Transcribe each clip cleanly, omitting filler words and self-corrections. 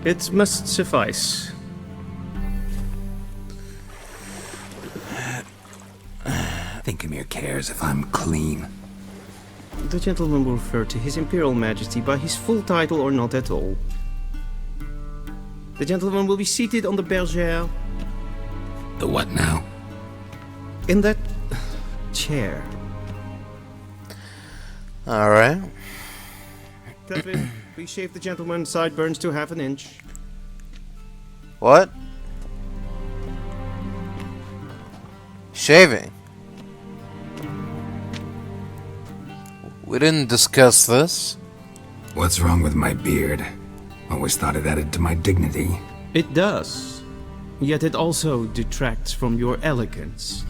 It must suffice. Think Emhyr cares if I'm clean. The gentleman will refer to His Imperial Majesty by his full title or not at all. The gentleman will be seated on the bergère. The what now? In that chair. Alright. Devlin, please shave the gentleman's sideburns to ½ inch. What? Shaving? We didn't discuss this. What's wrong with my beard? Always thought it added to my dignity. It does. Yet it also detracts from your elegance.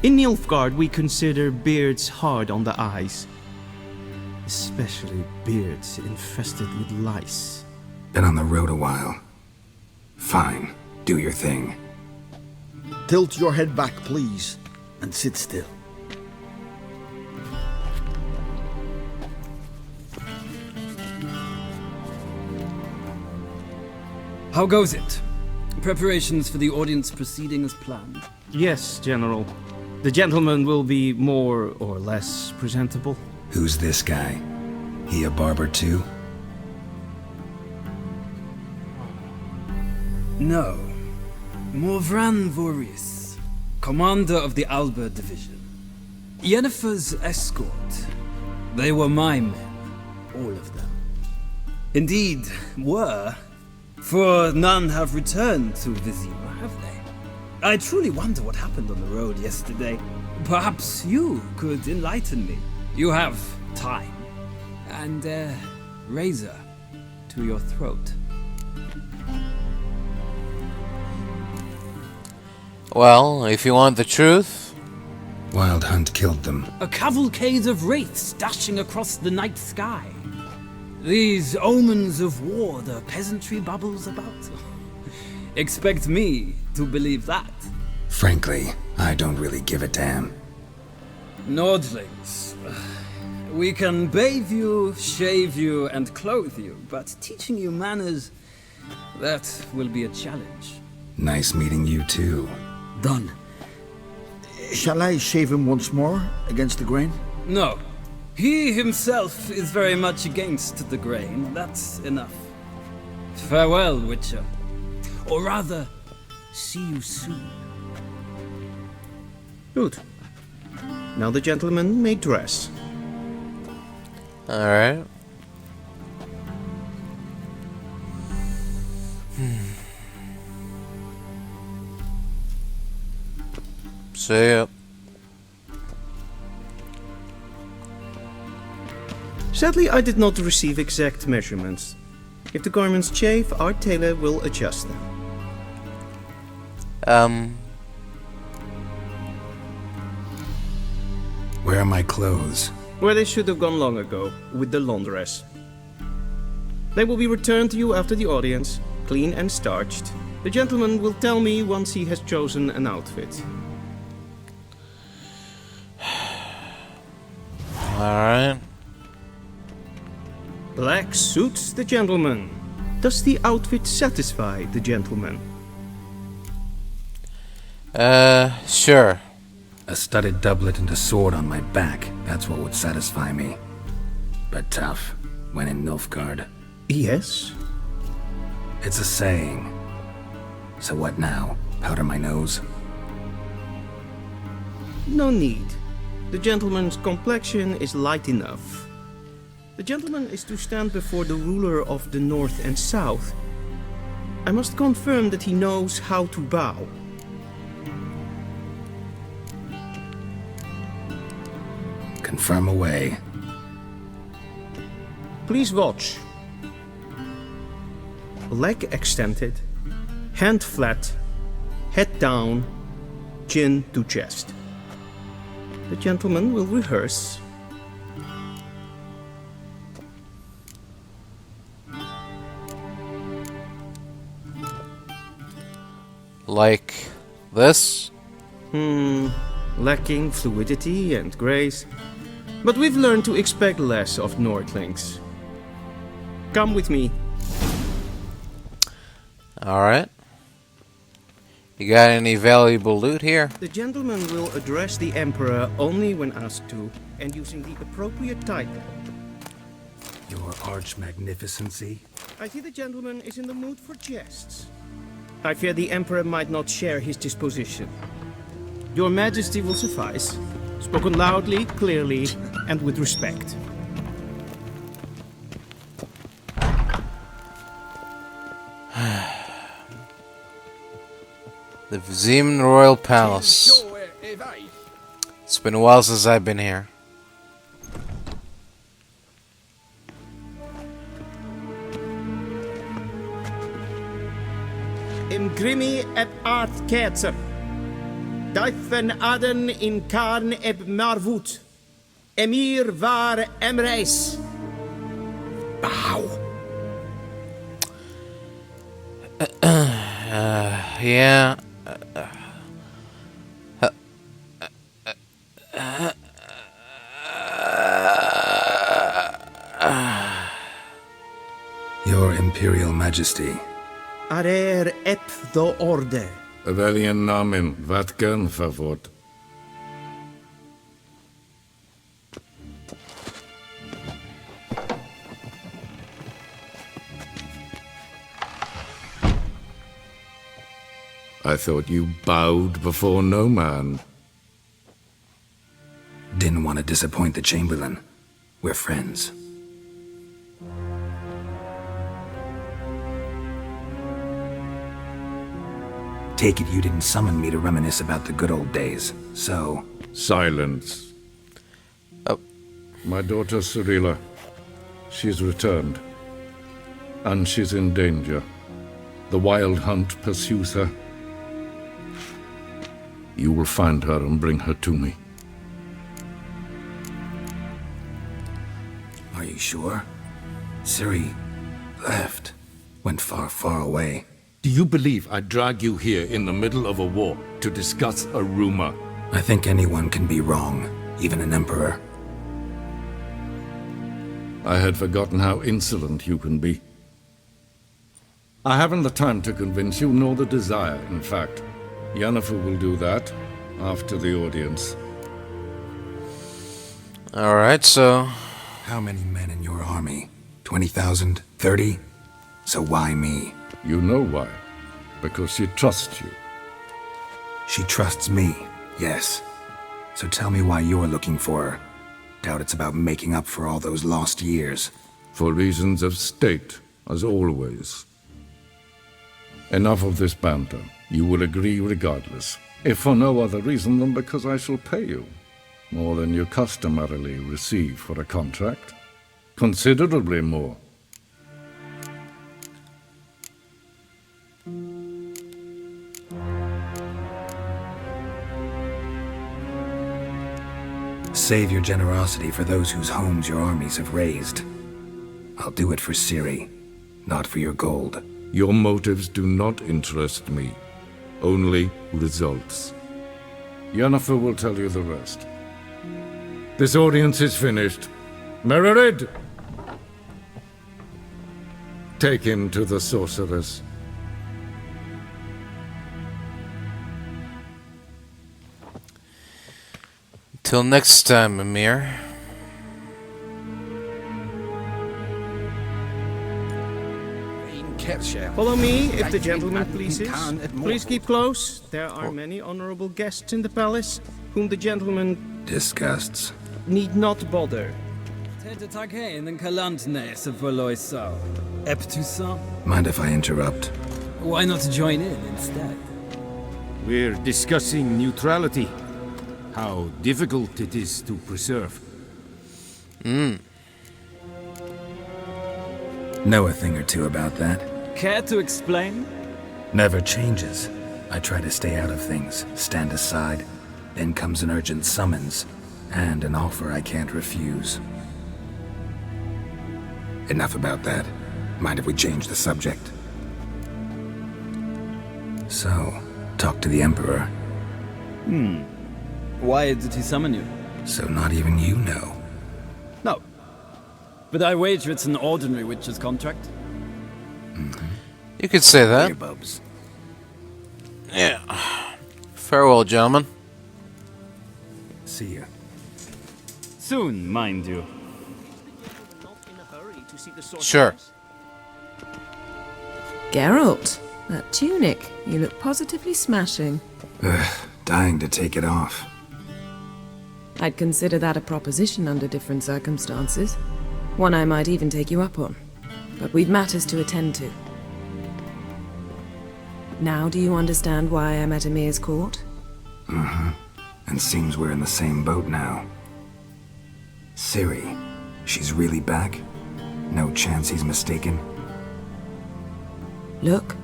In Nilfgaard we consider beards hard on the eyes. Especially beards infested with lice. Been on the road a while. Fine, do your thing. Tilt your head back, please, and sit still. How goes it? Preparations for the audience proceeding as planned? Yes, General. The gentleman will be more or less presentable. Who's this guy? He a barber too? No. Morvran Voris, commander of the Alba division. Yennefer's escort. They were my men, all of them. Indeed, were. For none have returned to Vizima, have they? I truly wonder what happened on the road yesterday. Perhaps you could enlighten me. You have time. And a razor to your throat. Well, if you want the truth... Wild Hunt killed them. A cavalcade of wraiths dashing across the night sky. These omens of war the peasantry babbles about. Expect me to believe that. Frankly, I don't really give a damn. Nordlings. We can bathe you, shave you, and clothe you, but teaching you manners, that will be a challenge. Nice meeting you too. Done. Shall I shave him once more, against the grain? No. He himself is very much against the grain. That's enough. Farewell, Witcher. Or rather, see you soon. Good. Now the gentleman may dress. Alright. See ya. Sadly, I did not receive exact measurements. If the garments chafe, our tailor will adjust them. Where are my clothes? Where they should have gone long ago, with the laundress. They will be returned to you after the audience, clean and starched. The gentleman will tell me once he has chosen an outfit. Alright. Black suits the gentleman. Does the outfit satisfy the gentleman? Sure. A studded doublet and a sword on my back, that's what would satisfy me. But tough, when in Nilfgaard. Yes. It's a saying. So what now? Powder my nose? No need. The gentleman's complexion is light enough. The gentleman is to stand before the ruler of the North and South. I must confirm that he knows how to bow. Confirm away. Please watch. Leg extended, hand flat, head down, chin to chest. The gentleman will rehearse. Like this? Lacking fluidity and grace. But we've learned to expect less of Nordlings. Come with me. Alright. You got any valuable loot here? The gentleman will address the Emperor only when asked to, and using the appropriate title. Your arch magnificency? I see the gentleman is in the mood for jests. I fear the Emperor might not share his disposition. Your Majesty will suffice. Spoken loudly, clearly, and with respect. The Vizim Royal Palace. It's been a while since I've been here. In grimi et art ketzer. Duifen aden in karn eb marvoet. Emhyr var Emreis. Yeah. Your Imperial Majesty. Arer ep do orde. Welchen Namen, wat gern verwort? I thought you bowed before no man. Didn't want to disappoint the Chamberlain. We're friends. Take it you didn't summon me to reminisce about the good old days, so... Silence. Oh. My daughter Cyrilla. She's returned. And she's in danger. The Wild Hunt pursues her. You will find her and bring her to me. Are you sure? Ciri left. Went far, far away. Do you believe I drag you here in the middle of a war to discuss a rumor? I think anyone can be wrong, even an emperor. I had forgotten how insolent you can be. I haven't the time to convince you, nor the desire, in fact. Yennefer will do that after the audience. Alright, so... How many men in your army? 20,000? 30? So why me? You know why. Because she trusts you. She trusts me, yes. So tell me why you're looking for her. Doubt it's about making up for all those lost years. For reasons of state, as always. Enough of this banter. You will agree regardless, if for no other reason than because I shall pay you. More than you customarily receive for a contract. Considerably more. Save your generosity for those whose homes your armies have razed. I'll do it for Ciri, not for your gold. Your motives do not interest me. Only results. Yennefer will tell you the rest. This audience is finished. Mererid! Take him to the sorceress. Till next time, Emhyr. Follow me, if the gentleman pleases. Please keep close. There are many honorable guests in the palace, whom the gentleman Disgusts. need not bother. Mind if I interrupt? Why not join in instead? We're discussing neutrality. How difficult it is to preserve. Know a thing or two about that. Care to explain? Never changes. I try to stay out of things, stand aside. Then comes an urgent summons, and an offer I can't refuse. Enough about that. Mind if we change the subject? So, talk to the Emperor. Why did he summon you? So not even you know. No. But I wager it's an ordinary witch's contract. You could say that. Earbubs. Yeah. Farewell, gentlemen. See ya. Soon, mind you. Sure. Geralt, that tunic. You look positively smashing. Dying to take it off. I'd consider that a proposition under different circumstances. One I might even take you up on. But we've matters to attend to. Now do you understand why I'm at Emhyr's court? And seems we're in the same boat now. Ciri, she's really back? No chance he's mistaken? Look,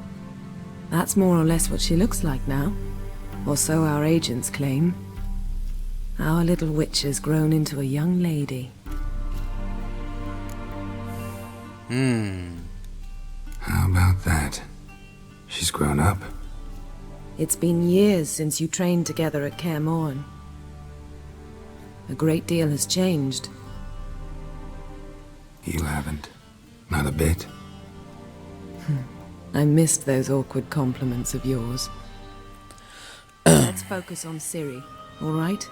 that's more or less what she looks like now. Or so our agents claim. Our little witch has grown into a young lady. How about that? She's grown up? It's been years since you trained together at Kaer Morhen. A great deal has changed. You haven't. Not a bit. I missed those awkward compliments of yours. Let's focus on Ciri, all right?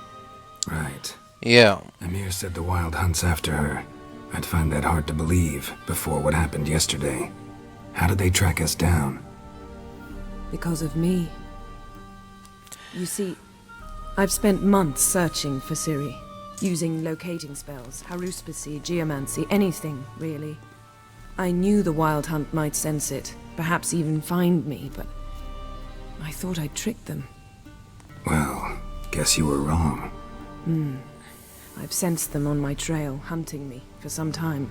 Right. Yeah. Emhyr said the Wild Hunt's after her. I'd find that hard to believe before what happened yesterday. How did they track us down? Because of me. You see, I've spent months searching for Ciri, using locating spells, haruspicy, geomancy, anything, really. I knew the Wild Hunt might sense it, perhaps even find me, but I thought I'd tricked them. Well, guess you were wrong. I've sensed them on my trail, hunting me, for some time.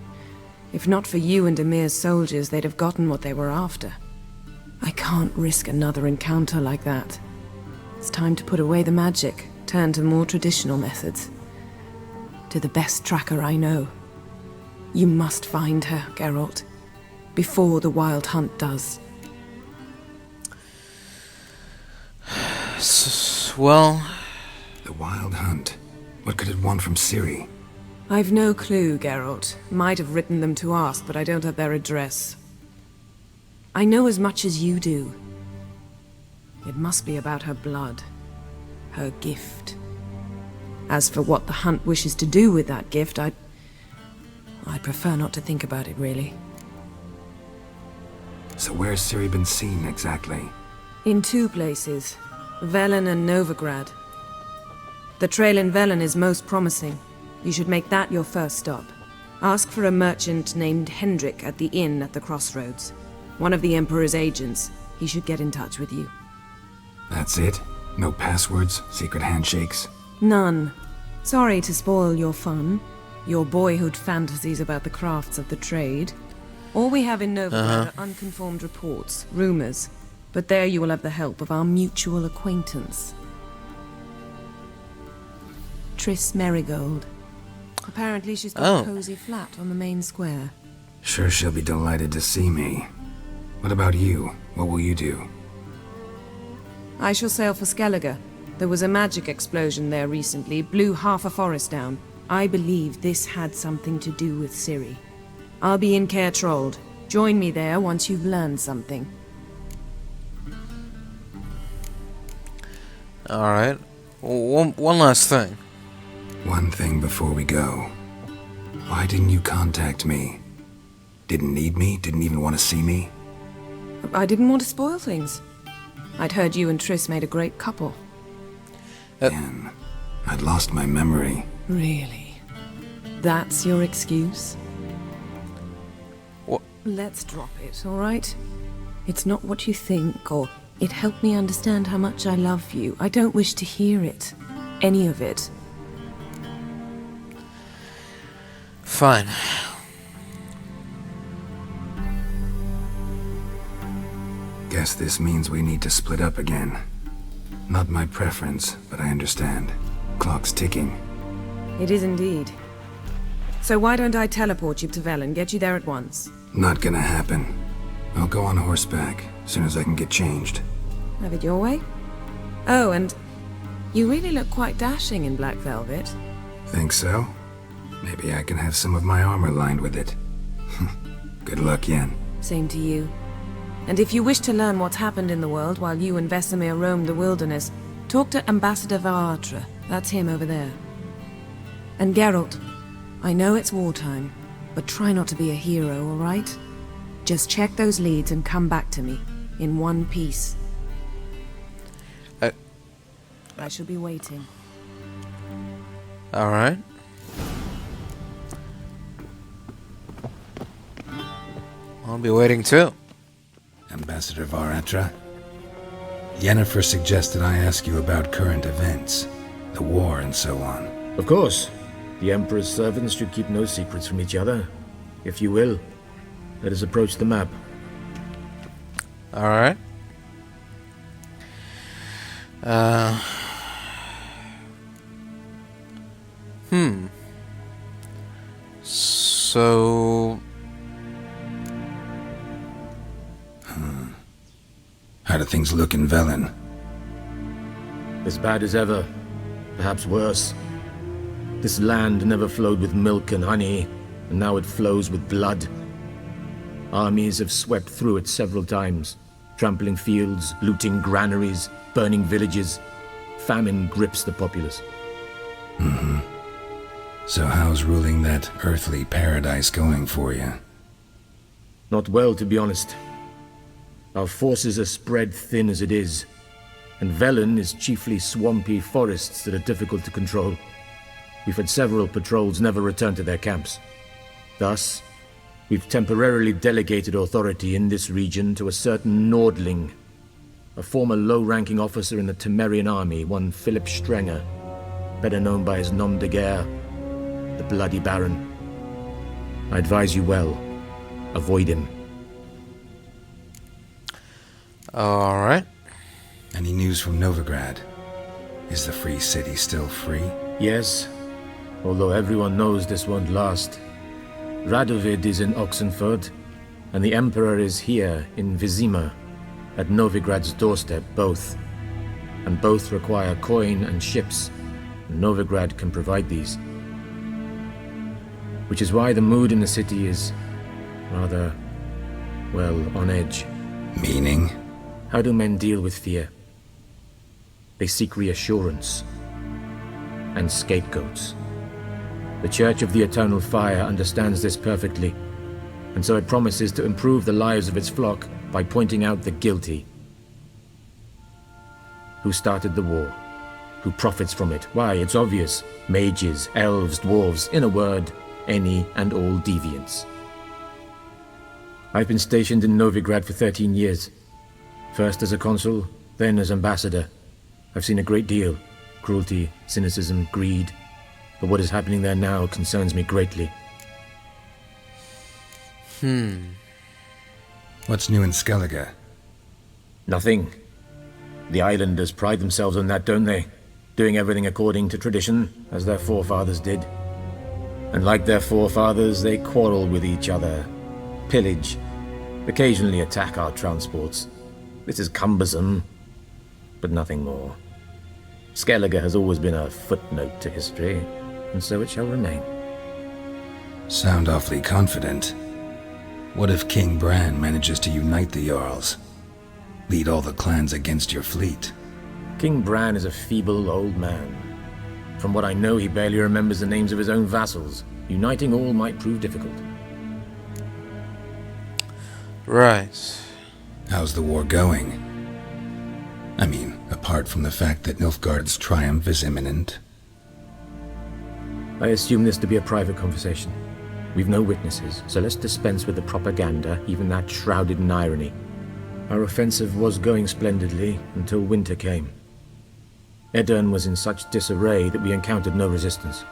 If not for you and Emhyr's soldiers, they'd have gotten what they were after. I can't risk another encounter like that. It's time to put away the magic, turn to more traditional methods. To the best tracker I know. You must find her, Geralt. Before the Wild Hunt does. Well... The Wild Hunt. What could it want from Ciri? I've no clue, Geralt. Might have written them to ask, but I don't have their address. I know as much as you do. It must be about her blood. Her gift. As for what the Hunt wishes to do with that gift, I'd prefer not to think about it, really. So where's Ciri been seen, exactly? In two places. Velen and Novigrad. The trail in Velen is most promising. You should make that your first stop. Ask for a merchant named Hendrik at the inn at the crossroads. One of the Emperor's agents. He should get in touch with you. That's it? No passwords? Secret handshakes? None. Sorry to spoil your fun. Your boyhood fantasies about the crafts of the trade. All we have in Novigrad are unconformed reports, rumors. But there you will have the help of our mutual acquaintance. Triss Merigold. Apparently she's got a cozy flat on the main square. Sure she'll be delighted to see me. What about you? What will you do? I shall sail for Skellige. There was a magic explosion there recently, blew half a forest down. I believe this had something to do with Ciri. I'll be in Caer Trold. Join me there once you've learned something. Alright. One last thing. One thing before we go. Why didn't you contact me? Didn't need me? Didn't even want to see me? I didn't want to spoil things. I'd heard you and Triss made a great couple. Again, I'd lost my memory. Really? That's your excuse? What? Let's drop it, all right? It's not what you think, or it helped me understand how much I love you. I don't wish to hear it. Any of it. Fine. Guess this means we need to split up again. Not my preference, but I understand. Clock's ticking. It is indeed. So why don't I teleport you to Velen, get you there at once? Not gonna happen. I'll go on horseback, as soon as I can get changed. Have it your way? Oh, and you really look quite dashing in black velvet. Think so? Maybe I can have some of my armor lined with it. Good luck, Yen. Same to you. And if you wish to learn what's happened in the world while you and Vesemir roamed the wilderness, talk to Ambassador Varatra. That's him over there. And Geralt, I know it's wartime, but try not to be a hero, all right? Just check those leads and come back to me, in one piece. I shall be waiting. Alright. I'll be waiting too. Ambassador Varatra, Yennefer suggested I ask you about current events, the war and so on. Of course. The Emperor's servants should keep no secrets from each other. If you will, let us approach the map. Alright. So... How do things look in Velen? As bad as ever, perhaps worse. This land never flowed with milk and honey, and now it flows with blood. Armies have swept through it several times, trampling fields, looting granaries, burning villages. Famine grips the populace. So how's ruling that earthly paradise going for you? Not well, to be honest. Our forces are spread thin as it is, and Velen is chiefly swampy forests that are difficult to control. We've had several patrols never return to their camps. Thus, we've temporarily delegated authority in this region to a certain Nordling, a former low-ranking officer in the Temerian army, one Philip Strenger, better known by his nom de guerre, the Bloody Baron. I advise you well. Avoid him. Alright. Any news from Novigrad? Is the free city still free? Yes, although everyone knows this won't last. Radovid is in Oxenford, and the Emperor is here in Vizima, at Novigrad's doorstep, both. And both require coin and ships, and Novigrad can provide these. Which is why the mood in the city is rather, well, on edge. Meaning? How do men deal with fear? They seek reassurance and scapegoats. The Church of the Eternal Fire understands this perfectly, and so it promises to improve the lives of its flock by pointing out the guilty. Who started the war? Who profits from it? Why, it's obvious. Mages, elves, dwarves, in a word, any and all deviants. I've been stationed in Novigrad for 13 years. First as a consul, then as ambassador. I've seen a great deal. Cruelty, cynicism, greed. But what is happening there now concerns me greatly. What's new in Skellige? Nothing. The islanders pride themselves on that, don't they? Doing everything according to tradition, as their forefathers did. And like their forefathers, they quarrel with each other, pillage, occasionally attack our transports. This is cumbersome, but nothing more. Skellige has always been a footnote to history, and so it shall remain. Sound awfully confident. What if King Bran manages to unite the Jarls? Lead all the clans against your fleet? King Bran is a feeble old man. From what I know, he barely remembers the names of his own vassals. Uniting all might prove difficult. Right. How's the war going? I mean, apart from the fact that Nilfgaard's triumph is imminent. I assume this to be a private conversation. We've no witnesses, so let's dispense with the propaganda, even that shrouded in irony. Our offensive was going splendidly until winter came. Edirn was in such disarray that we encountered no resistance.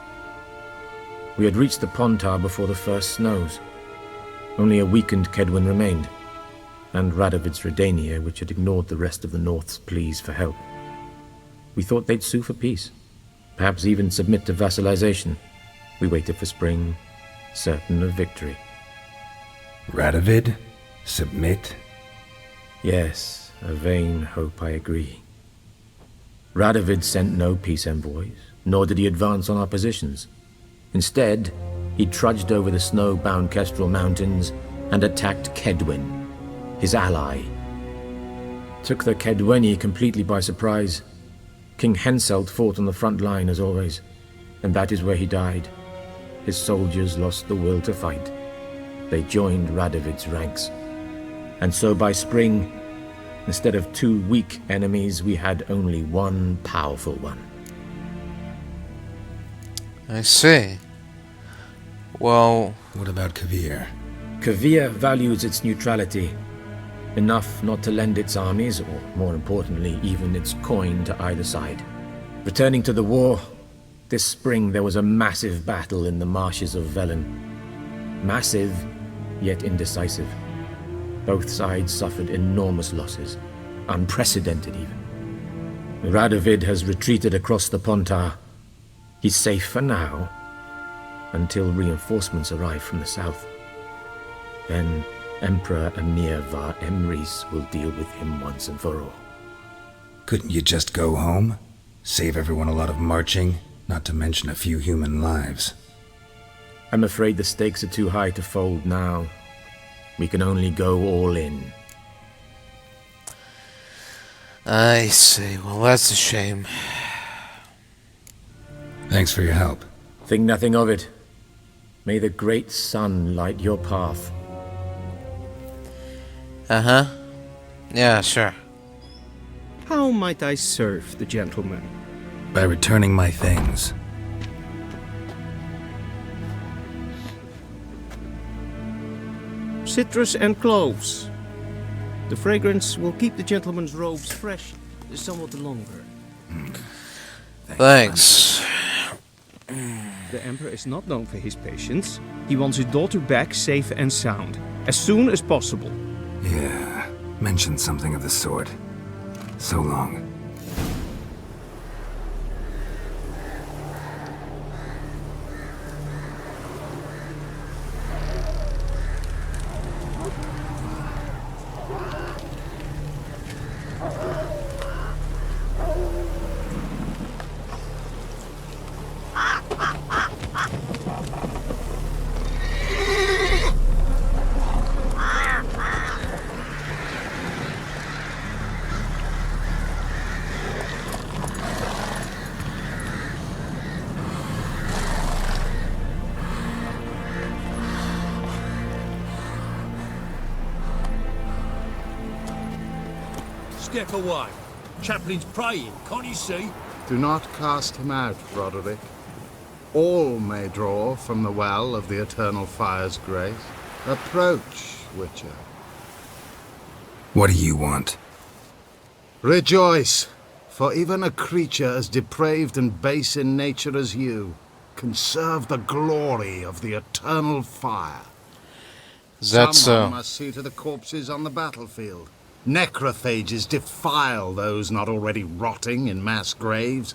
We had reached the Pontar before the first snows. Only a weakened Kedwin remained, and Radovid's Redania, which had ignored the rest of the North's pleas for help. We thought they'd sue for peace, perhaps even submit to vassalization. We waited for spring, certain of victory. Radovid? Submit? Yes, a vain hope, I agree. Radovid sent no peace envoys, nor did he advance on our positions. Instead, he trudged over the snow-bound Kestrel Mountains and attacked Kedwen, his ally. Took the Kedweni completely by surprise. King Henselt fought on the front line as always, and that is where he died. His soldiers lost the will to fight. They joined Radovid's ranks. And so by spring, instead of 2 weak enemies, we had only one powerful one. I see. Well... What about Kavir? Kavir values its neutrality, enough not to lend its armies, or more importantly, even its coin to either side. Returning to the war, this spring there was a massive battle in the marshes of Velen. Massive, yet indecisive. Both sides suffered enormous losses, unprecedented even. Radovid has retreated across the Pontar. He's safe for now, until reinforcements arrive from the south. Then Emperor Emhyr var Emreis will deal with him once and for all. Couldn't you just go home? Save everyone a lot of marching, not to mention a few human lives. I'm afraid the stakes are too high to fold now. We can only go all in. I see. Well, that's a shame. Thanks for your help. Think nothing of it. May the great sun light your path. Uh-huh. Yeah, sure. How might I serve the gentleman? By returning my things. Citrus and cloves. The fragrance will keep the gentleman's robes fresh somewhat longer. Thanks. The Emperor is not known for his patience. He wants his daughter back safe and sound, as soon as possible. Yeah, mentioned something of the sort. So long. Step away. Chaplain's praying, can't you see? Do not cast him out, Roderick. All may draw from the well of the eternal fire's grace. Approach, Witcher. What do you want? Rejoice, for even a creature as depraved and base in nature as you can serve the glory of the eternal fire. Is that Someone so? must see to the corpses on the battlefield. Necrophages defile those not already rotting in mass graves.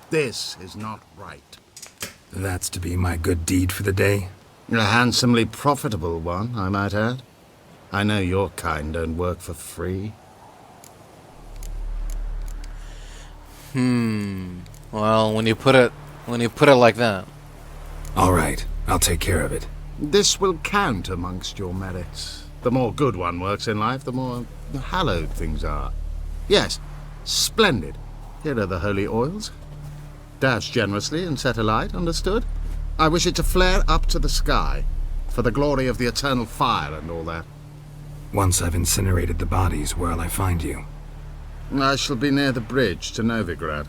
This is not right. That's to be my good deed for the day? A handsomely profitable one, I might add. I know your kind don't work for free. Well, when you put it like that. All right, I'll take care of it. This will count amongst your merits. The more good one works in life, the more hallowed things are. Yes, splendid. Here are the holy oils. Dash generously and set alight, understood? I wish it to flare up to the sky, for the glory of the eternal fire and all that. Once I've incinerated the bodies, where'll I find you? I shall be near the bridge to Novigrad.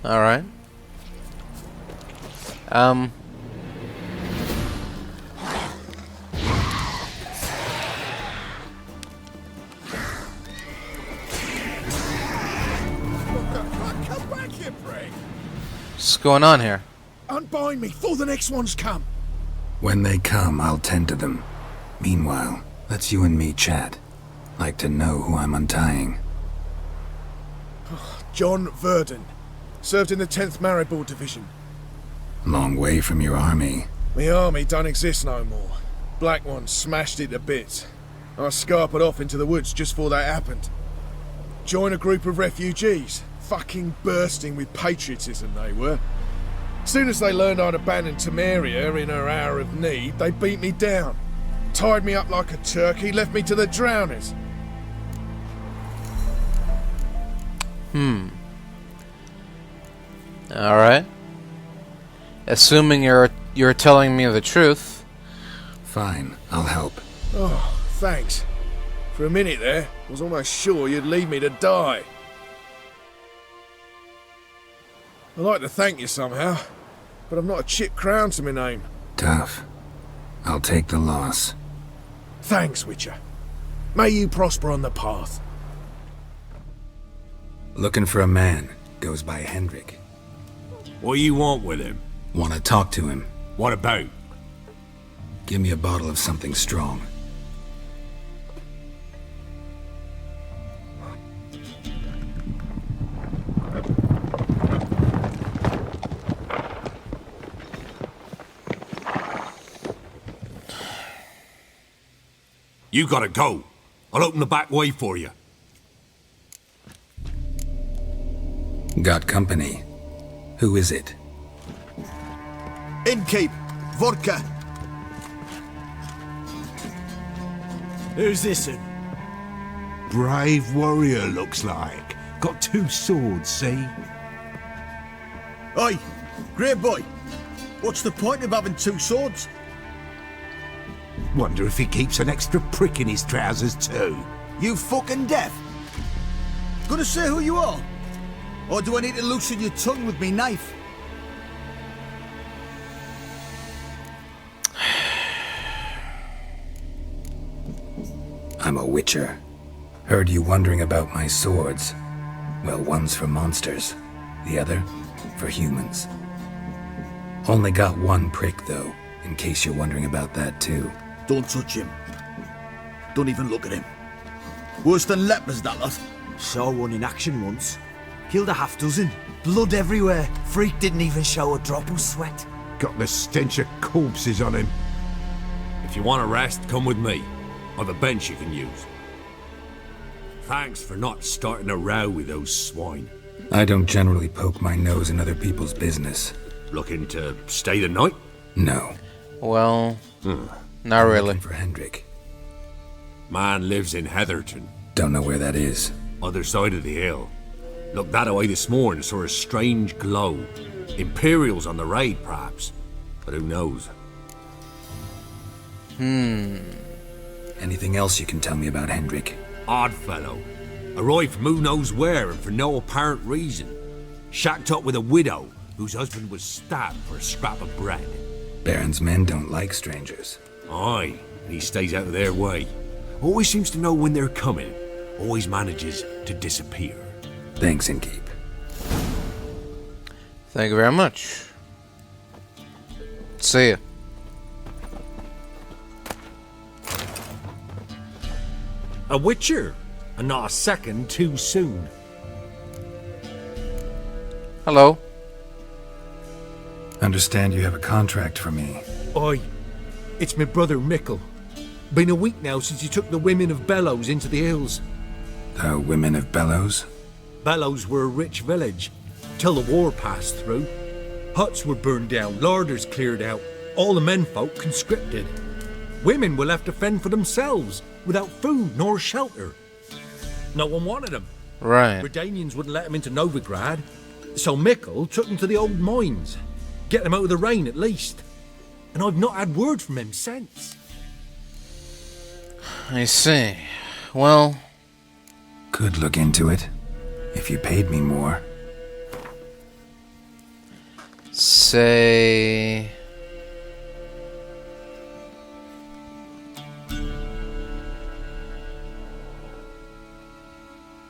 Alright. Come back here, Brig. What's going on here? Unbind me before the next ones come. When they come, I'll tend to them. Meanwhile, let's you and me chat. Like to know who I'm untying. John Verdon. Served in the 10th Maribor Division. Long way from your army. The army don't exist no more. Black Ones smashed it to bits. I scarpered off into the woods just before that happened. Joined a group of refugees. Fucking bursting with patriotism they were. Soon as they learned I'd abandoned Temeria in her hour of need, they beat me down. Tied me up like a turkey, left me to the drowners. Alright. Assuming you're telling me the truth. Fine, I'll help. Oh, thanks. For a minute there, I was almost sure you'd leave me to die. I'd like to thank you somehow, but I've not a chip crown to my name. Tough. I'll take the loss. Thanks, Witcher. May you prosper on the path. Looking for a man. Goes by Hendrik. What do you want with him? Want to talk to him. What about? Give me a bottle of something strong. You gotta go. I'll open the back way for you. Got company. Who is it? Innkeep, vodka. Who's this in? Brave warrior, looks like. Got 2 swords, see? Oi, great boy. What's the point of having 2 swords? Wonder if he keeps an extra prick in his trousers too. You fucking deaf? Gonna say who you are? Or do I need to loosen your tongue with me knife? I'm a witcher. Heard you wondering about my swords. Well, one's for monsters, the other for humans. Only got 1 prick, though, in case you're wondering about that, too. Don't touch him. Don't even look at him. Worse than lepers, that lot. Saw one in action once. Killed a half-dozen. Blood everywhere. Freak didn't even show a drop of sweat. Got the stench of corpses on him. If you want a rest, come with me. I've a bench you can use. Thanks for not starting a row with those swine. I don't generally poke my nose in other people's business. Looking to stay the night? No. Well, not really. Looking for Hendrik. Man lives in Heatherton. Don't know where that is. Other side of the hill. Looked that away this morning, saw a strange glow. Imperials on the raid, perhaps. But who knows? Anything else you can tell me about Hendrik? Odd fellow. Arrived from who knows where and for no apparent reason. Shacked up with a widow whose husband was stabbed for a scrap of bread. Baron's men don't like strangers. Aye, and he stays out of their way. Always seems to know when they're coming. Always manages to disappear. Thanks, Innkeep. Thank you very much. See ya. A witcher, and not a second too soon. Hello. Understand you have a contract for me. Oi, it's my brother Mickle. Been a week now since he took the women of Bellows into the hills. The women of Bellows? Bellows were a rich village, till the war passed through. Huts were burned down, larders cleared out, all the menfolk conscripted. Women were left to fend for themselves, without food nor shelter. No one wanted them. Right. Redanians wouldn't let them into Novigrad, so Mickle took them to the old mines. Get them out of the rain at least. And I've not had word from him since. I see. Well, could look into it. If you paid me more. Say...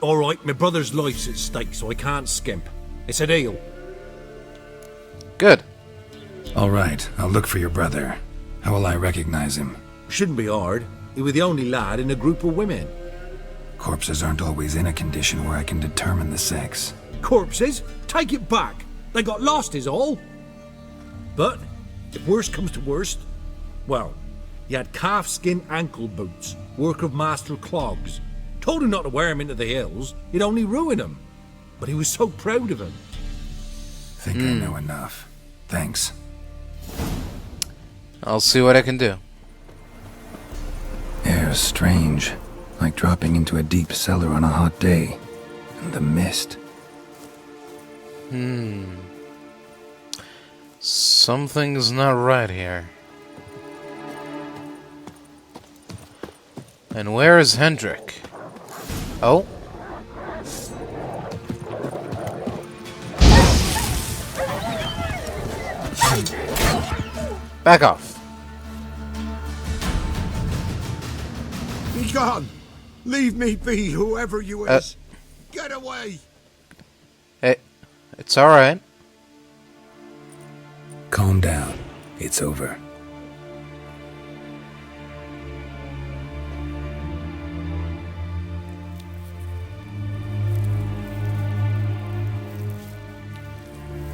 Alright, my brother's life's at stake, so I can't skimp. It's a deal. Good. Alright, I'll look for your brother. How will I recognize him? Shouldn't be hard. He was the only lad in a group of women. Corpses aren't always in a condition where I can determine the sex. Corpses? Take it back. They got lost is all. But, if worst comes to worst, well, he had calfskin ankle boots, work of Master Clogs. Told him not to wear him into the hills, he'd only ruin him. But he was so proud of him. Think I know enough. Thanks. I'll see what I can do. Air's strange, like dropping into a deep cellar on a hot day. And the mist. Something's not right here. And where is Hendrik? Oh. Back off. Be gone! Leave me be, whoever you is! Get away! Hey, it's alright. Calm down. It's over.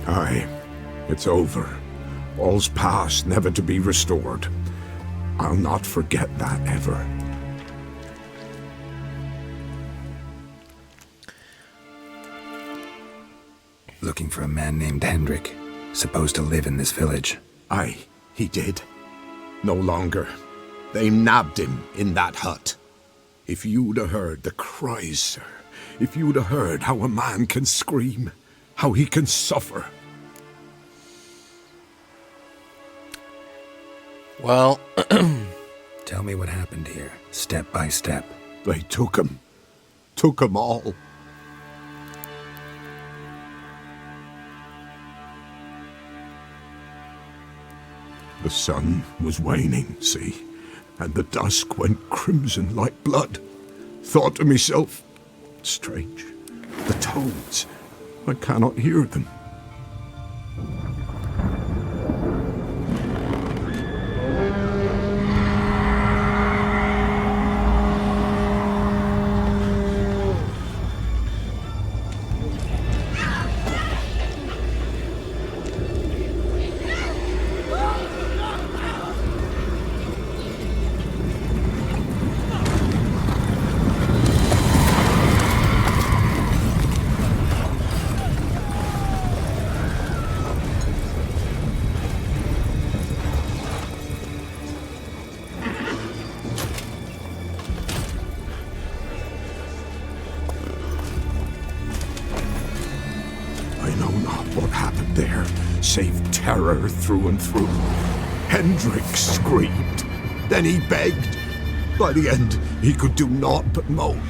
Aye, it's over. All's past, never to be restored. I'll not forget that ever. Looking for a man named Hendrik, supposed to live in this village. Aye, he did. No longer. They nabbed him in that hut. If you'd have heard the cries, sir. If you'd have heard how a man can scream, how he can suffer. Well, tell me what happened here, step by step. They took him. Took him all. The sun was waning, see, and the dusk went crimson like blood. Thought to myself, strange, the toads, I cannot hear them. Save terror through and through. Hendrik screamed. Then he begged. By the end, he could do naught but moan.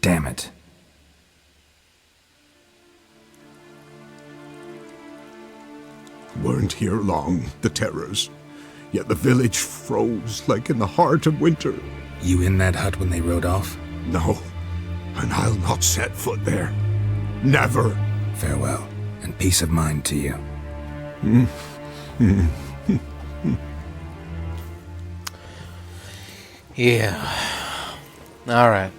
Damn it. Weren't here long, the terrors. Yet the village froze like in the heart of winter. You in that hut when they rode off? No, and I'll not set foot there. Never. Farewell, and peace of mind to you. Yeah. Alright.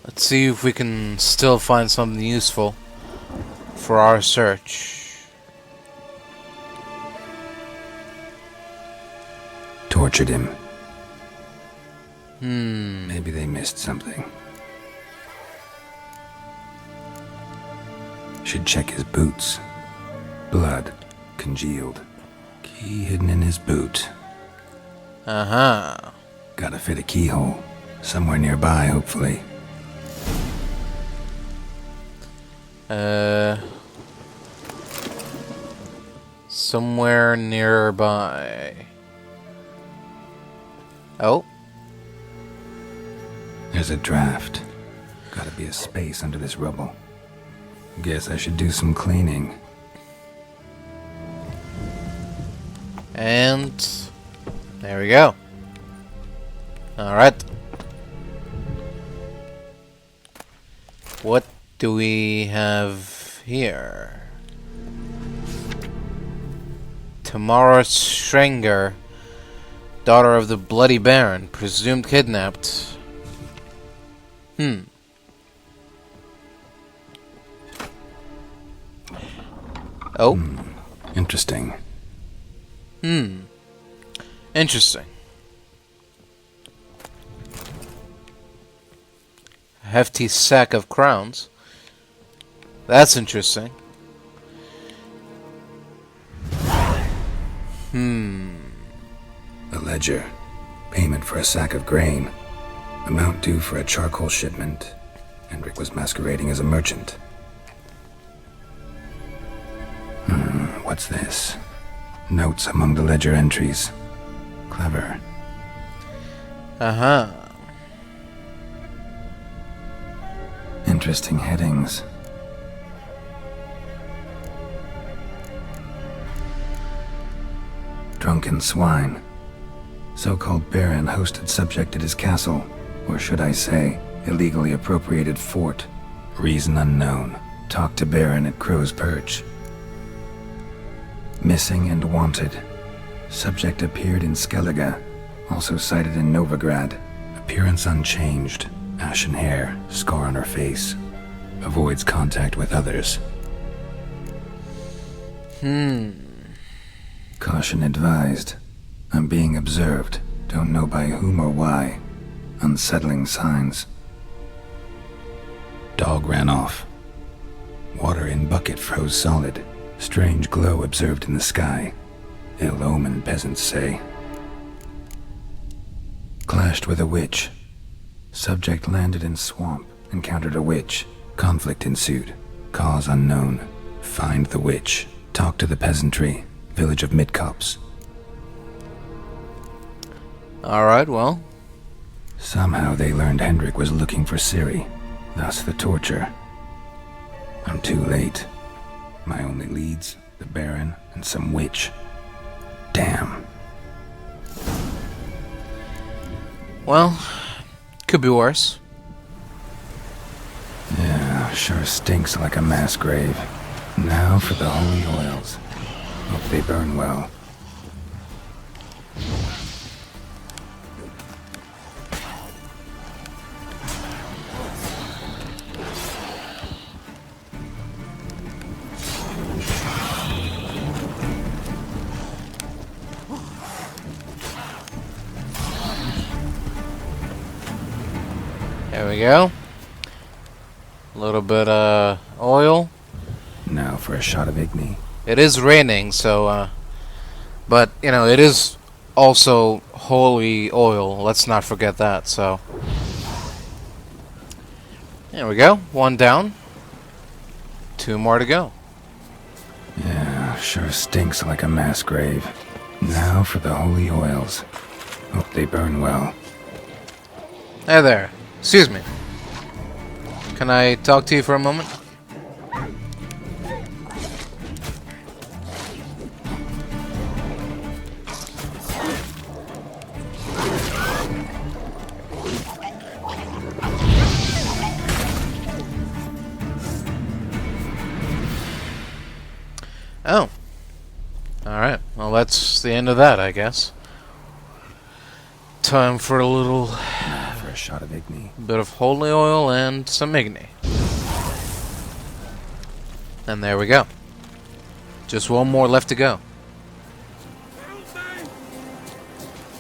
Let's see if we can still find something useful for our search. Tortured him. Maybe they missed something. Should check his boots. Blood. Congealed. Key hidden in his boot. Uh-huh. Gotta fit a keyhole. Somewhere nearby, hopefully. Somewhere nearby. Oh. There's a draft. Gotta be a space under this rubble. Guess I should do some cleaning. And there we go. Alright. What do we have here? Tamara Strenger, daughter of the Bloody Baron, presumed kidnapped. Oh. Interesting. Interesting. Hefty sack of crowns. That's interesting. A ledger. Payment for a sack of grain. Amount due for a charcoal shipment. Hendrik was masquerading as a merchant. What's this? Notes among the ledger entries. Clever. Uh-huh. Interesting headings. Drunken swine. So-called baron hosted subject at his castle, or should I say, illegally appropriated fort. Reason unknown. Talk to baron at Crow's Perch. Missing and wanted. Subject appeared in Skellige, also sighted in Novigrad. Appearance unchanged. Ashen hair, scar on her face. Avoids contact with others. Caution advised. I'm being observed. Don't know by whom or why. Unsettling signs. Dog ran off. Water in bucket froze solid. Strange glow observed in the sky. Ill omen, peasants say. Clashed with a witch. Subject landed in swamp. Encountered a witch. Conflict ensued. Cause unknown. Find the witch. Talk to the peasantry. Village of Midcopse. Alright, well. Somehow they learned Hendrik was looking for Ciri. Thus the torture. I'm too late. My only leads, the Baron, and some witch. Damn. Well, could be worse. Yeah, sure stinks like a mass grave. Now for the holy oils. Hope they burn well. There we go. A little bit oil. Now for a shot of Igni. It is raining, so but you know, it is also holy oil. Let's not forget that. So there we go. One down. Two more to go. Yeah, sure stinks like a mass grave. Now for the holy oils. Hope they burn well. Hey there. Excuse me. Can I talk to you for a moment? Oh. Alright. Well, that's the end of that, I guess. Time for a little... for a shot of Igni. bit of holy oil and some Igni. And there we go. Just one more left to go.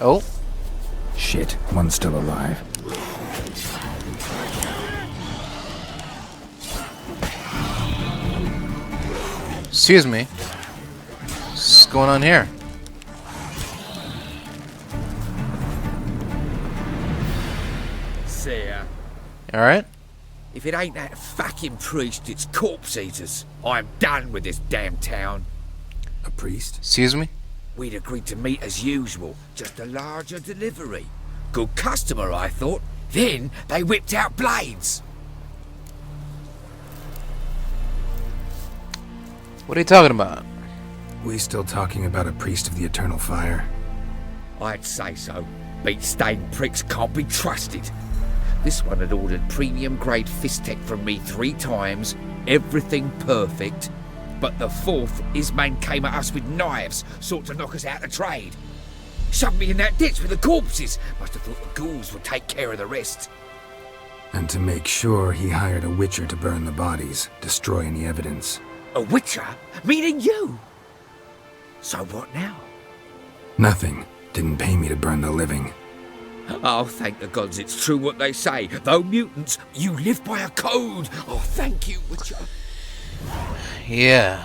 Oh. Shit, one's still alive. Excuse me. What's going on here? Alright. If it ain't that fucking priest, it's corpse eaters. I'm done with this damn town. A priest? Excuse me? We'd agreed to meet as usual, just a larger delivery. Good customer, I thought. Then they whipped out blades. What are you talking about? We still talking about a priest of the eternal fire? I'd say so. Beat-stained pricks can't be trusted. This one had ordered premium-grade fist tech from me 3 times, everything perfect. But the 4th, his man came at us with knives, sought to knock us out of trade. Shoved me in that ditch with the corpses. Must have thought the ghouls would take care of the rest. And to make sure, he hired a witcher to burn the bodies, destroy any evidence. A witcher? Meaning you? So what now? Nothing. Didn't pay me to burn the living. Oh, thank the gods it's true what they say. Though mutants, you live by a code. Oh, thank you, witcher. Yeah,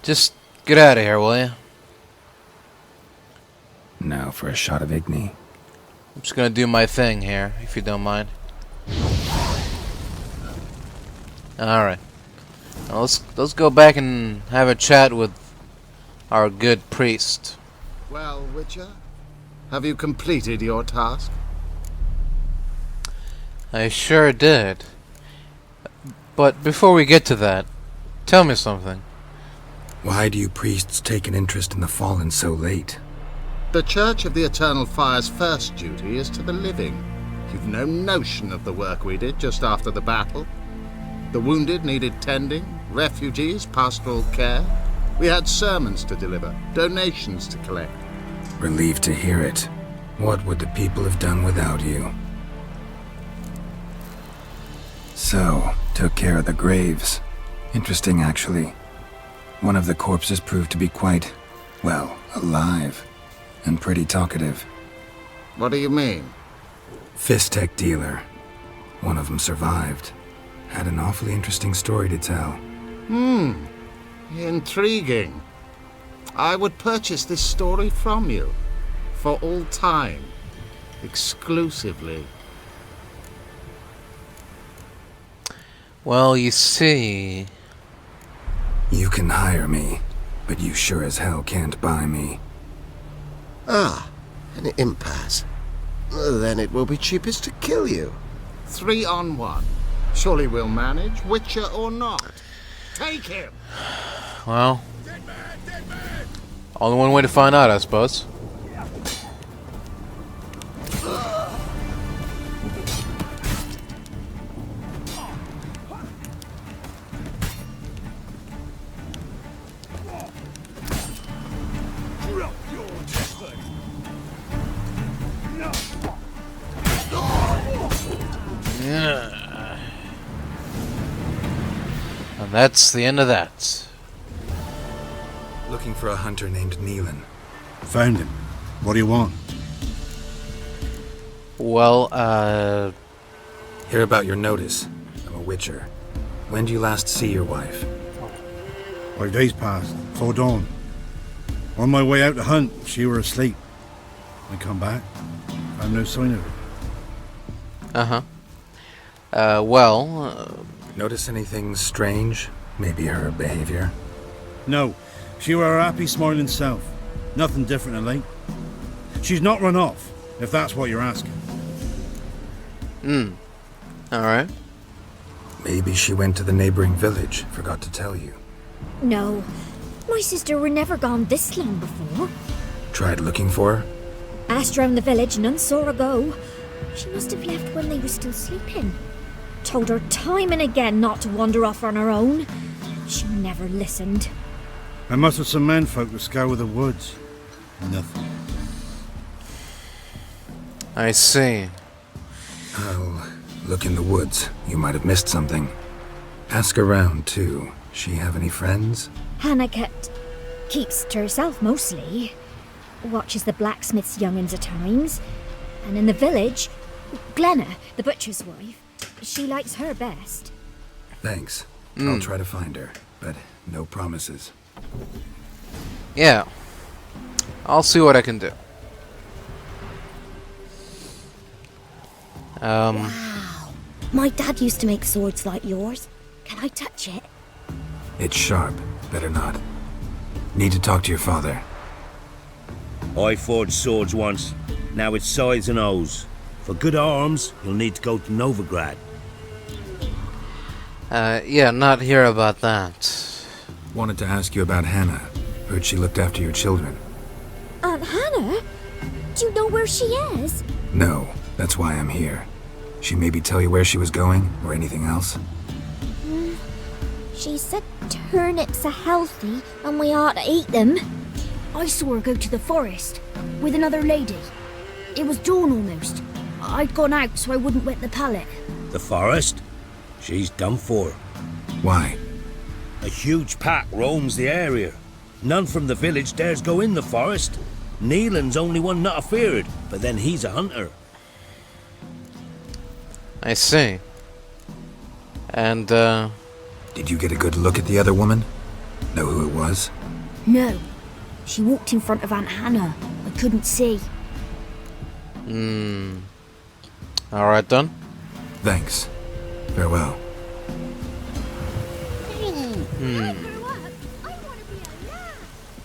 just get out of here, will you? Now for a shot of Igni. I'm just gonna do my thing here, if you don't mind. Alright. Now let's go back and have a chat with our good priest. Well, Witcher, have you completed your task? I sure did. But before we get to that, tell me something. Why do you priests take an interest in the fallen so late? The Church of the Eternal Fire's first duty is to the living. You've no notion of the work we did just after the battle. The wounded needed tending, refugees, pastoral care. We had sermons to deliver, donations to collect. Relieved to hear it. What would the people have done without you? So, took care of the graves. Interesting, actually. One of the corpses proved to be quite, well, alive. And pretty talkative. What do you mean? Fist tech dealer. One of them survived. Had an awfully interesting story to tell. Intriguing. I would purchase this story from you. For all time. Exclusively. Well, you see... You can hire me, but you sure as hell can't buy me. Ah, an impasse. Then it will be cheapest to kill you. 3 on 1. Surely we'll manage, Witcher or not. Take him! Well... Only one way to find out, I suppose. And that's the end of that. Looking for a hunter named Neelan. Found him. What do you want? Well, Hear about your notice. I'm a witcher. When do you last see your wife? 5 days passed, 'fore dawn. On my way out to hunt, she were asleep. I come back, found no sign of her. Notice anything strange? Maybe her behavior? No, she were her happy, smiling self. Nothing different than late. She's not run off, if that's what you're asking. Alright. Maybe she went to the neighboring village, forgot to tell you. No, my sister were never gone this long before. Tried looking for her? Asked round the village, none saw her go. She must have left when they were still sleeping. Told her time and again not to wander off on her own. She never listened. I mustered some menfolk to scour the woods. Nothing. I see. I'll look in the woods. You might have missed something. Ask around, too. She have any friends? Hannah keeps to herself mostly. Watches the blacksmith's young'uns at times. And in the village, Glenna, the butcher's wife, she likes her best. Thanks. I'll try to find her, but no promises. Yeah. I'll see what I can do. Wow. My dad used to make swords like yours. Can I touch it? It's sharp. Better not. Need to talk to your father. I forged swords once. Now it's sides and O's. For good arms, you'll need to go to Nilfgaard. Yeah, not here about that. Wanted to ask you about Hannah. Heard she looked after your children. Aunt Hannah? Do you know where she is? No, that's why I'm here. She maybe tell you where she was going, or anything else? She said turnips are healthy and we ought to eat them. I saw her go to the forest with another lady. It was dawn almost. I'd gone out so I wouldn't wet the pallet. The forest? She's done for. Why? A huge pack roams the area. None from the village dares go in the forest. Neelan's only one not afeared, but then he's a hunter. I see. And, Did you get a good look at the other woman? Know who it was? No. She walked in front of Aunt Hannah. I couldn't see. Alright then. Thanks. Farewell.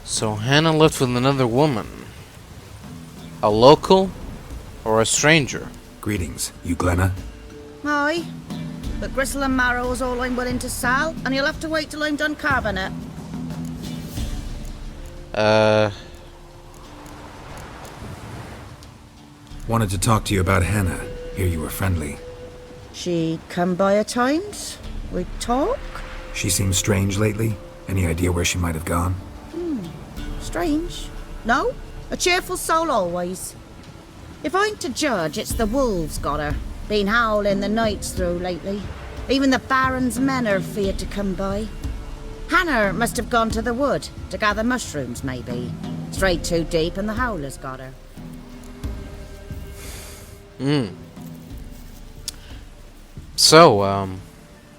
So Hannah left with another woman. A local or a stranger? Greetings. You Glenna? Aye. But gristle and marrow's all I'm willing to sell, and you'll have to wait till I'm done carving it. Wanted to talk to you about Hannah. Hear you were friendly. She come by at times. We talk. She seems strange lately. Any idea where she might have gone? Strange. No, a cheerful soul always. If I'm to judge, it's the wolves got her. Been howling the nights through lately. Even the Baron's men are feared to come by. Hannah must have gone to the wood to gather mushrooms, maybe. Strayed too deep and the howlers got her. So,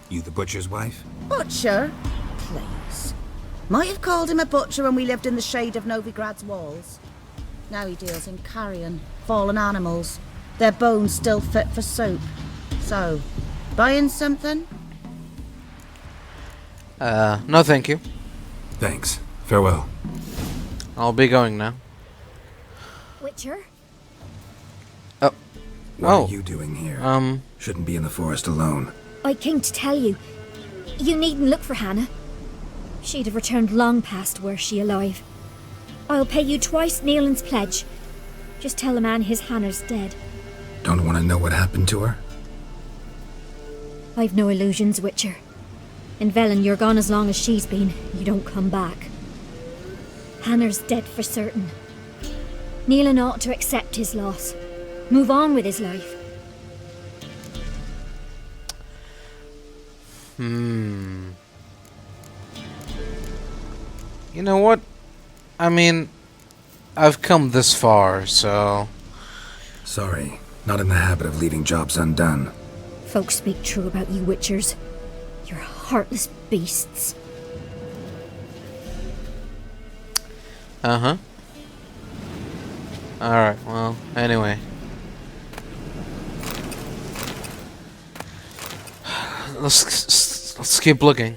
You the butcher's wife? Butcher? Please. Might have called him a butcher when we lived in the shade of Novigrad's walls. Now he deals in carrion, fallen animals. Their bones still fit for soup. So, buying something? No thank you. Thanks. Farewell. I'll be going now. Witcher? What are you doing here? Shouldn't be in the forest alone. I came to tell you. You needn't look for Hannah. She'd have returned long past were she alive. I'll pay you twice Neelan's pledge. Just tell the man his Hannah's dead. Don't want to know what happened to her? I've no illusions, Witcher. In Velen, you're gone as long as she's been. You don't come back. Hannah's dead for certain. Neelan ought to accept his loss. Move on with his life. You know what? I mean, I've come this far, so... Sorry. Not in the habit of leaving jobs undone. Folks speak true about you Witchers. You're heartless beasts. Uh-huh. Alright, well, anyway. Let's keep looking.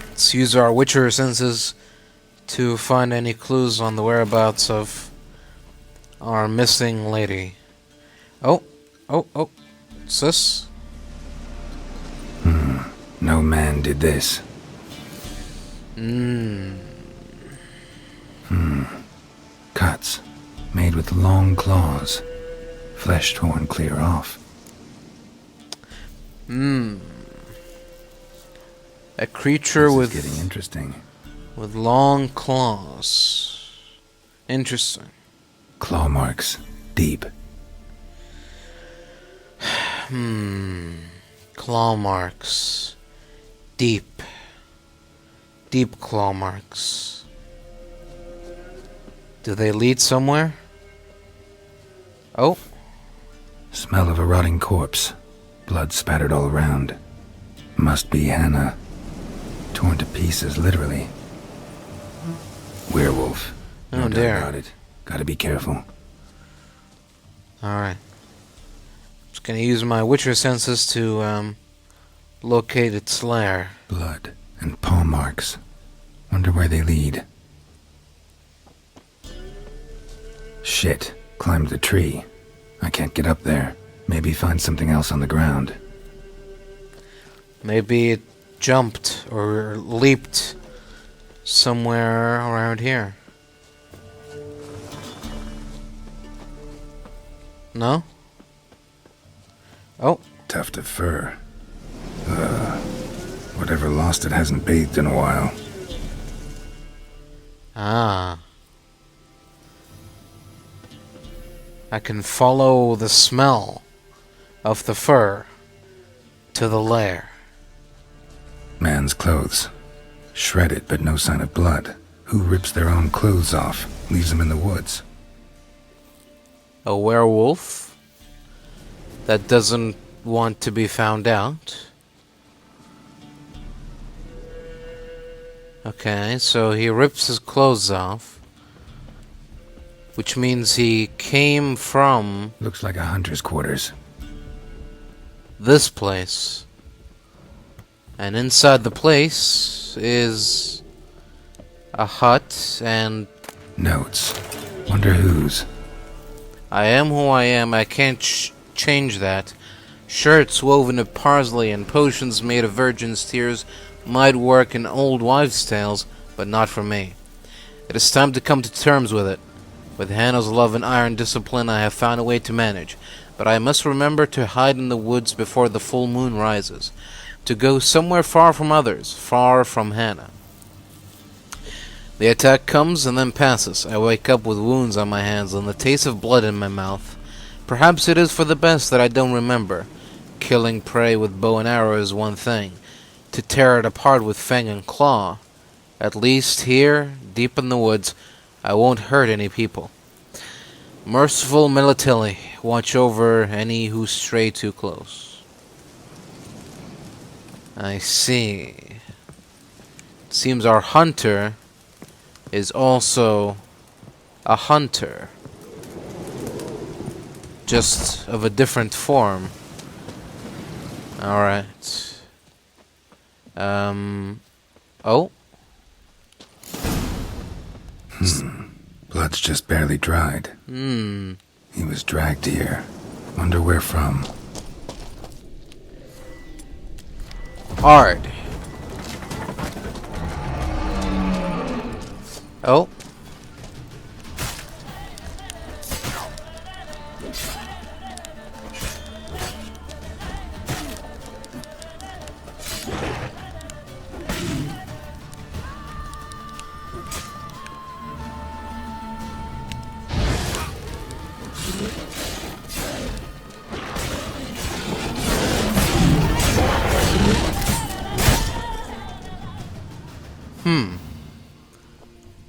Let's use our Witcher senses to find any clues on the whereabouts of our missing lady. Oh. What's this? No man did this. Cuts. Made with long claws. Flesh torn clear off. A creature This with... is getting interesting. With long claws. Interesting. Claw marks. Deep. Claw marks. Deep. Deep claw marks. Do they lead somewhere? Oh. Smell of a rotting corpse. Blood spattered all around. Must be Hannah. Torn to pieces, literally. Werewolf. No doubt about it. Gotta be careful. Alright. Just gonna use my Witcher senses to, locate its lair. Blood and paw marks. Wonder where they lead. Shit. Climbed the tree. I can't get up there. Maybe find something else on the ground. Maybe it jumped or leaped somewhere around here. No? Oh. Tuft of fur. Whatever lost it hasn't bathed in a while. Ah. I can follow the smell of the fur to the lair. Man's clothes. Shredded, but no sign of blood. Who rips their own clothes off, leaves them in the woods? A werewolf that doesn't want to be found out. Okay, so he rips his clothes off, which means he came from... Looks like a hunter's quarters. This place. And inside the place is a hut and... Notes. Wonder whose. I am who I am. I can't change that. Shirts woven of parsley and potions made of virgin's tears might work in old wives' tales, but not for me. It is time to come to terms with it. With Hannah's love and iron discipline, I have found a way to manage, but I must remember to hide in the woods before the full moon rises, to go somewhere far from others, far from Hannah. The attack comes and then passes. I wake up with wounds on my hands and the taste of blood in my mouth. Perhaps it is for the best that I don't remember. Killing prey with bow and arrow is one thing. To tear it apart with fang and claw. At least here, deep in the woods, I won't hurt any people. Merciful Melitele, watch over any who stray too close. I see. It seems our hunter is also a hunter. Just of a different form. Alright. Oh? Blood's just barely dried. He was dragged here. Wonder where from. Hard. Oh.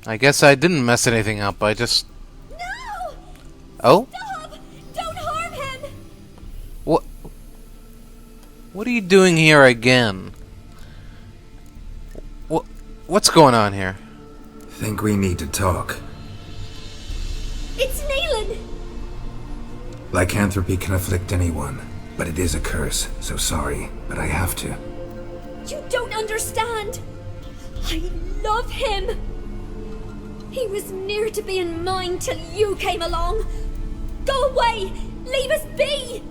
I guess I didn't mess anything up. I just... No! Oh? Stop! Don't harm him! What? What are you doing here again? What's going on here? Think we need to talk. It's Neelan! Lycanthropy can afflict anyone, but it is a curse, so sorry, but I have to. You don't understand! I love him! He was near to being mine till you came along! Go away! Leave us be!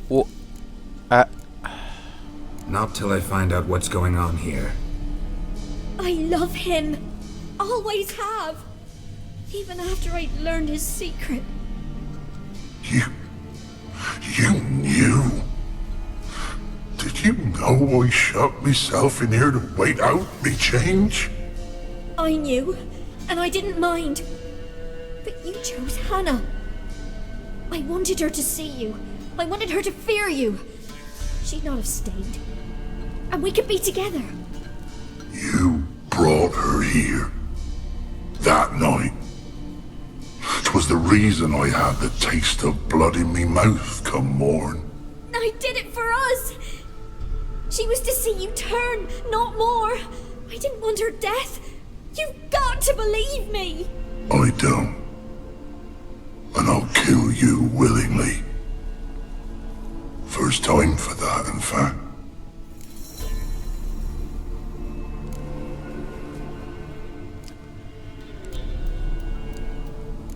Well, Not till I find out what's going on here. I love him! Always have! Even after I'd learned his secret. You knew? Did you know I shut myself in here to wait out me change? I knew, and I didn't mind. But you chose Hannah. I wanted her to see you. I wanted her to fear you. She'd not have stayed. And we could be together. You brought her here. That night. 'Twas the reason I had the taste of blood in me mouth come morn. I did it for us. She was to see you turn, not more. I didn't want her death. You've got to believe me. I don't. And I'll kill you willingly. First time for that, in fact.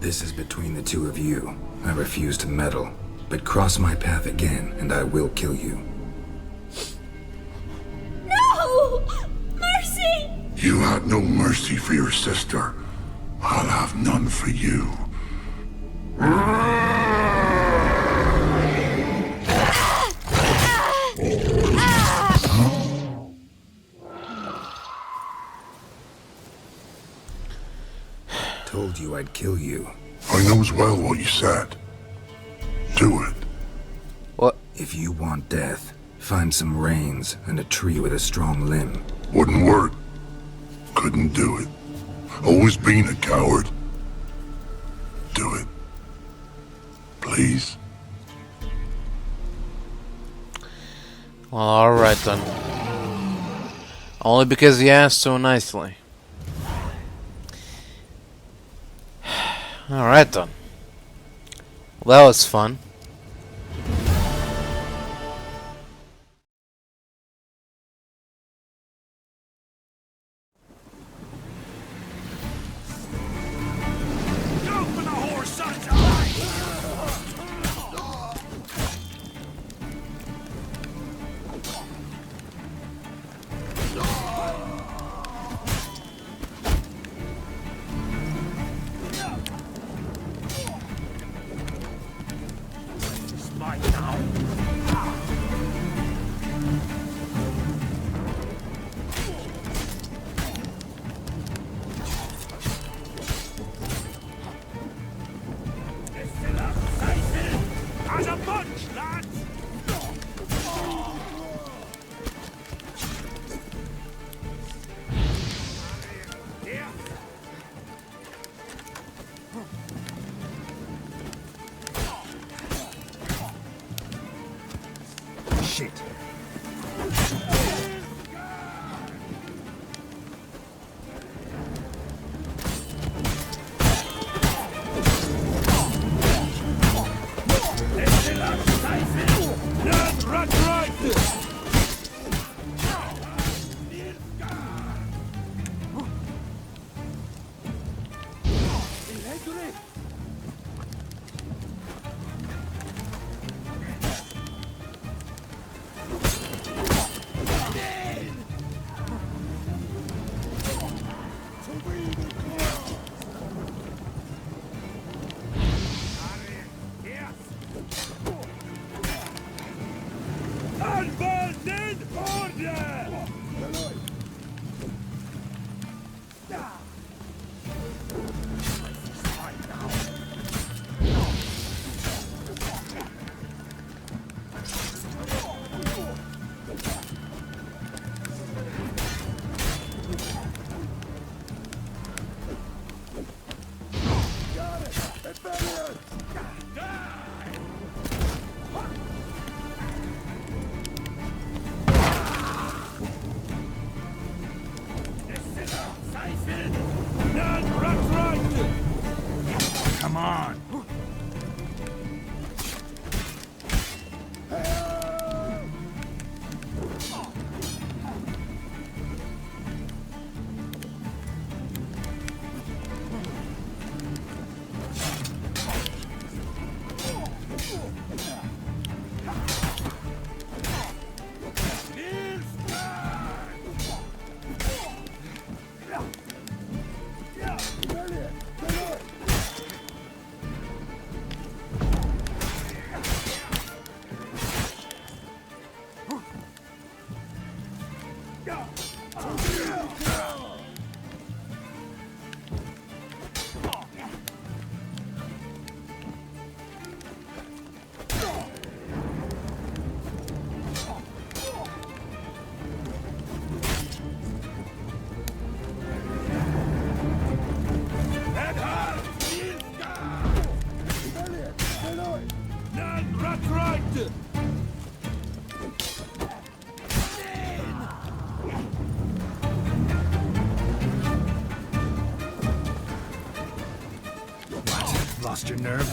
This is between the two of you. I refuse to meddle, but cross my path again and I will kill you. No! You had no mercy for your sister. I'll have none for you. Told you I'd kill you. I knows well what you said. Do it. What? If you want death, find some reins and a tree with a strong limb. Wouldn't work. Couldn't do it. Always been a coward. Do it. Please. Well, alright then. Only because he asked so nicely. Alright then. Well, that was fun. Shit. Come on. Lost your nerve?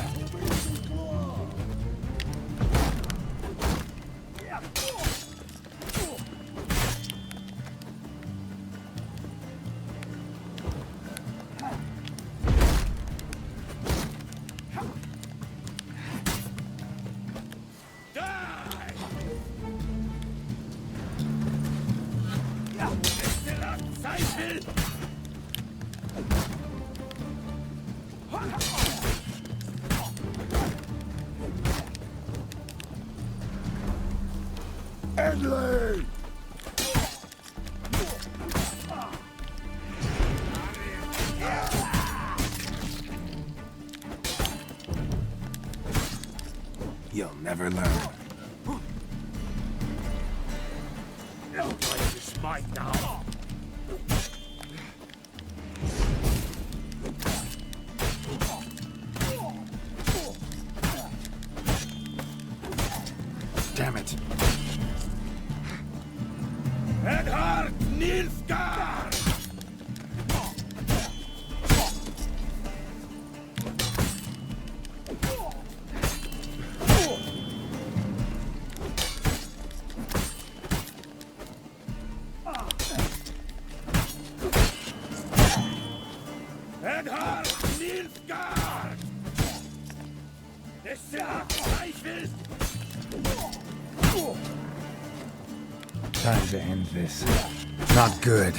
Edley! You'll never learn. This place is mine now. Damn it. Emperor of Nilfgaard! Emperor of Nilfgaard! This is Time to end this. Not good.